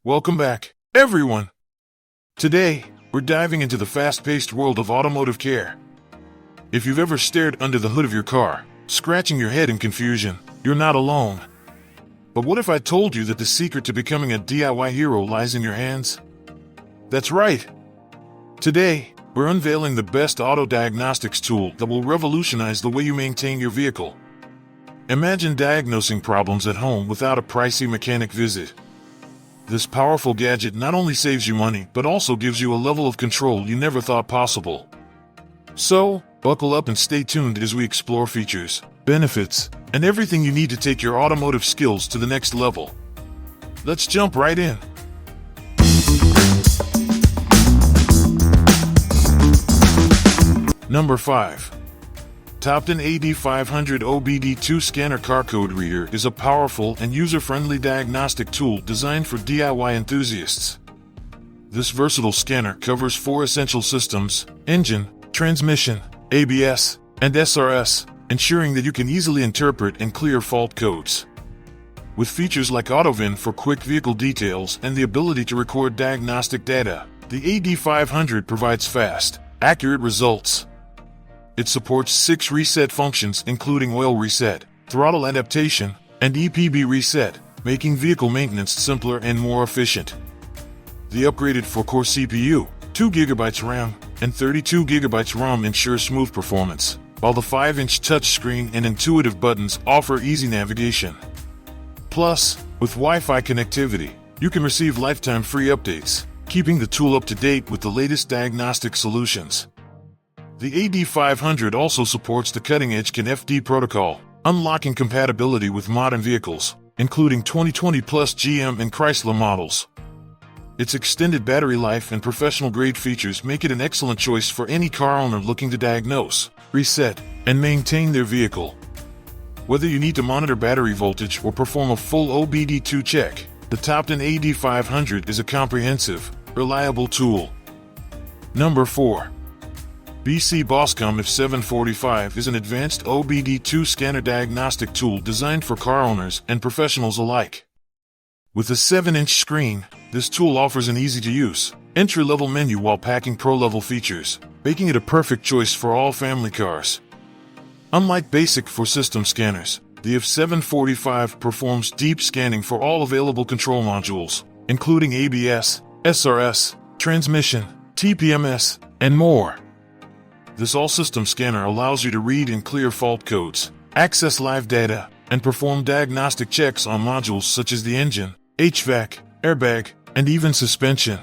Welcome back, everyone! Today, we're diving into the fast-paced world of automotive care. If you've ever stared under the hood of your car, scratching your head in confusion, you're not alone. But what if I told you that the secret to becoming a DIY hero lies in your hands? That's right! Today, we're unveiling the best auto diagnostics tool that will revolutionize the way you maintain your vehicle. Imagine diagnosing problems at home without a pricey mechanic visit. This powerful gadget not only saves you money, but also gives you a level of control you never thought possible. So, buckle up and stay tuned as we explore features, benefits, and everything you need to take your automotive skills to the next level. Let's jump right in. Number 5. TOPDON AD500 OBD2 Scanner Carcode Reader is a powerful and user-friendly diagnostic tool designed for DIY enthusiasts. This versatile scanner covers 4 essential systems: engine, transmission, ABS, and SRS, ensuring that you can easily interpret and clear fault codes. With features like AutoVIN for quick vehicle details and the ability to record diagnostic data, the AD500 provides fast, accurate results. It supports 6 reset functions including oil reset, throttle adaptation, and EPB reset, making vehicle maintenance simpler and more efficient. The upgraded 4-core CPU, 2GB RAM, and 32GB ROM ensure smooth performance, while the 5-inch touchscreen and intuitive buttons offer easy navigation. Plus, with Wi-Fi connectivity, you can receive lifetime free updates, keeping the tool up to date with the latest diagnostic solutions. The AD500 also supports the cutting-edge CAN-FD protocol, unlocking compatibility with modern vehicles, including 2020 plus GM and Chrysler models. Its extended battery life and professional-grade features make it an excellent choice for any car owner looking to diagnose, reset, and maintain their vehicle. Whether you need to monitor battery voltage or perform a full OBD2 check, the TOPDON AD500 is a comprehensive, reliable tool. Number 4. BossComm F745 is an advanced OBD2 scanner diagnostic tool designed for car owners and professionals alike. With a 7-inch screen, this tool offers an easy-to-use, entry-level menu while packing pro-level features, making it a perfect choice for all family cars. Unlike basic 4-system scanners, the F745 performs deep scanning for all available control modules, including ABS, SRS, transmission, TPMS, and more. This all-system scanner allows you to read and clear fault codes, access live data, and perform diagnostic checks on modules such as the engine, HVAC, airbag, and even suspension.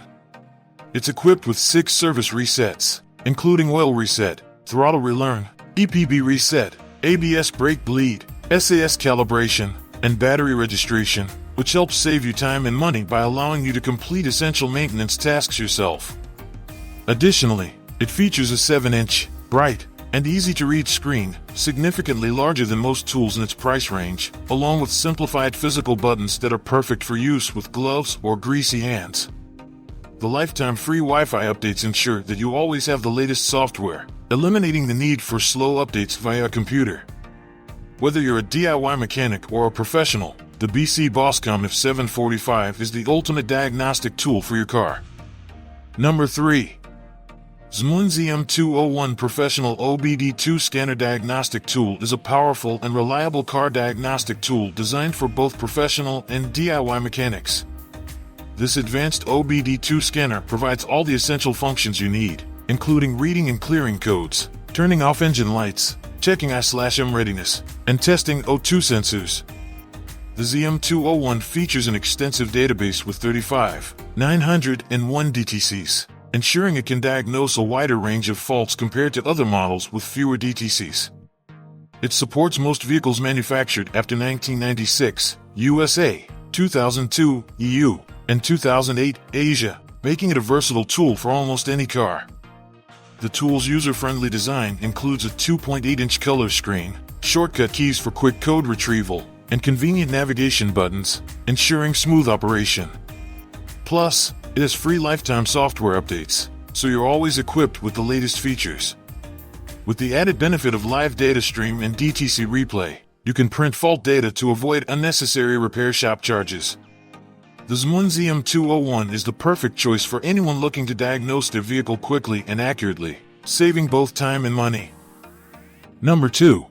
It's equipped with 6 service resets, including oil reset, throttle relearn, EPB reset, ABS brake bleed, SAS calibration, and battery registration, which helps save you time and money by allowing you to complete essential maintenance tasks yourself. Additionally, it features a 7-inch, bright, and easy-to-read screen, significantly larger than most tools in its price range, along with simplified physical buttons that are perfect for use with gloves or greasy hands. The lifetime free Wi-Fi updates ensure that you always have the latest software, eliminating the need for slow updates via a computer. Whether you're a DIY mechanic or a professional, the BossComm F745 is the ultimate diagnostic tool for your car. Number 3. ZMOON ZM201 Professional OBD2 Scanner Diagnostic Tool is a powerful and reliable car diagnostic tool designed for both professional and DIY mechanics. This advanced OBD2 scanner provides all the essential functions you need, including reading and clearing codes, turning off engine lights, checking I/M readiness, and testing O2 sensors. The ZM201 features an extensive database with 35,901 DTCs, ensuring it can diagnose a wider range of faults compared to other models with fewer DTCs. It supports most vehicles manufactured after 1996, USA, 2002, EU, and 2008, Asia, making it a versatile tool for almost any car. The tool's user-friendly design includes a 2.8-inch color screen, shortcut keys for quick code retrieval, and convenient navigation buttons, ensuring smooth operation. Plus, it has free lifetime software updates, so you're always equipped with the latest features. With the added benefit of live data stream and DTC replay, you can print fault data to avoid unnecessary repair shop charges. The ZMOON ZM201 is the perfect choice for anyone looking to diagnose their vehicle quickly and accurately, saving both time and money. Number 2.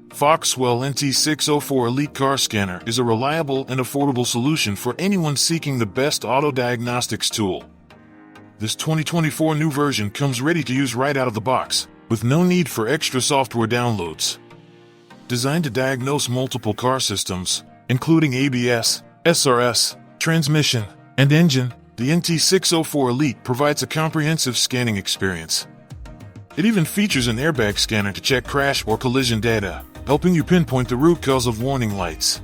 FOXWELL NT604 Elite Car Scanner is a reliable and affordable solution for anyone seeking the best auto diagnostics tool. This 2024 new version comes ready to use right out of the box, with no need for extra software downloads. Designed to diagnose multiple car systems, including ABS, SRS, transmission, and engine, the NT604 Elite provides a comprehensive scanning experience. It even features an airbag scanner to check crash or collision data, helping you pinpoint the root cause of warning lights.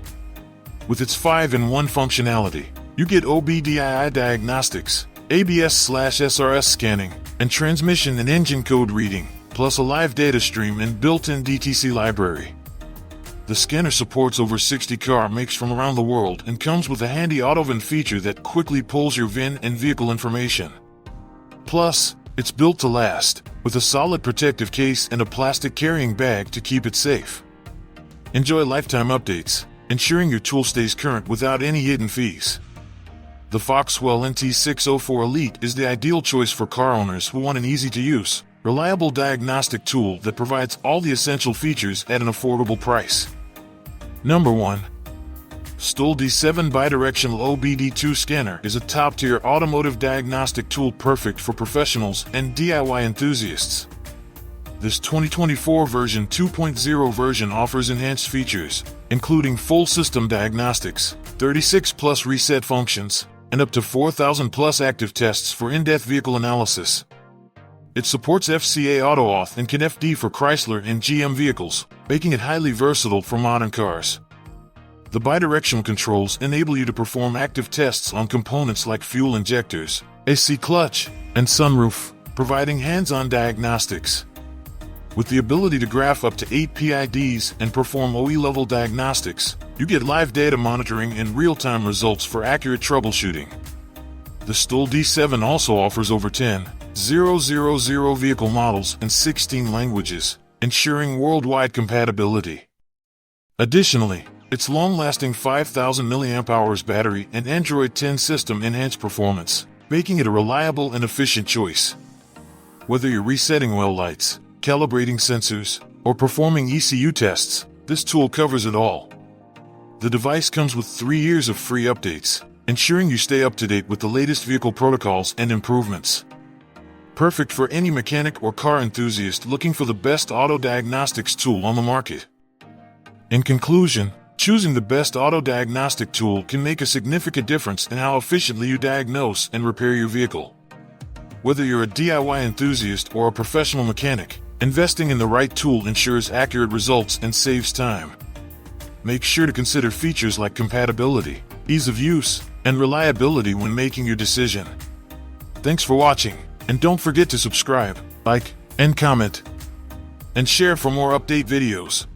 With its 5-in-1 functionality, you get OBDII diagnostics, ABS/SRS scanning, and transmission and engine code reading, plus a live data stream and built-in DTC library. The scanner supports over 60 car makes from around the world and comes with a handy auto-VIN feature that quickly pulls your VIN and vehicle information. Plus, it's built to last, with a solid protective case and a plastic carrying bag to keep it safe. Enjoy lifetime updates, ensuring your tool stays current without any hidden fees. The FOXWELL NT604 Elite is the ideal choice for car owners who want an easy-to-use, reliable diagnostic tool that provides all the essential features at an affordable price. Number 1. XTOOL D7 Bidirectional OBD2 Scanner is a top-tier automotive diagnostic tool perfect for professionals and DIY enthusiasts. This 2024 version 2.0 version offers enhanced features, including full system diagnostics, 36+ reset functions, and up to 4,000+ active tests for in-depth vehicle analysis. It supports FCA AutoAuth and CAN-FD for Chrysler and GM vehicles, making it highly versatile for modern cars. The bidirectional controls enable you to perform active tests on components like fuel injectors, AC clutch, and sunroof, providing hands-on diagnostics. With the ability to graph up to 8 PIDs and perform OE-level diagnostics, you get live data monitoring and real-time results for accurate troubleshooting. The XTOOL D7 also offers over 10,000 vehicle models and 16 languages, ensuring worldwide compatibility. Additionally, its long-lasting 5,000 mAh battery and Android 10 system enhance performance, making it a reliable and efficient choice. Whether you're resetting well lights, calibrating sensors, or performing ECU tests, this tool covers it all. The device comes with 3 years of free updates, ensuring you stay up to date with the latest vehicle protocols and improvements. Perfect for any mechanic or car enthusiast looking for the best auto diagnostics tool on the market. In conclusion, choosing the best auto diagnostic tool can make a significant difference in how efficiently you diagnose and repair your vehicle. Whether you're a DIY enthusiast or a professional mechanic, investing in the right tool ensures accurate results and saves time. Make sure to consider features like compatibility, ease of use, and reliability when making your decision. Thanks for watching, and don't forget to subscribe, like, and comment, and share for more update videos.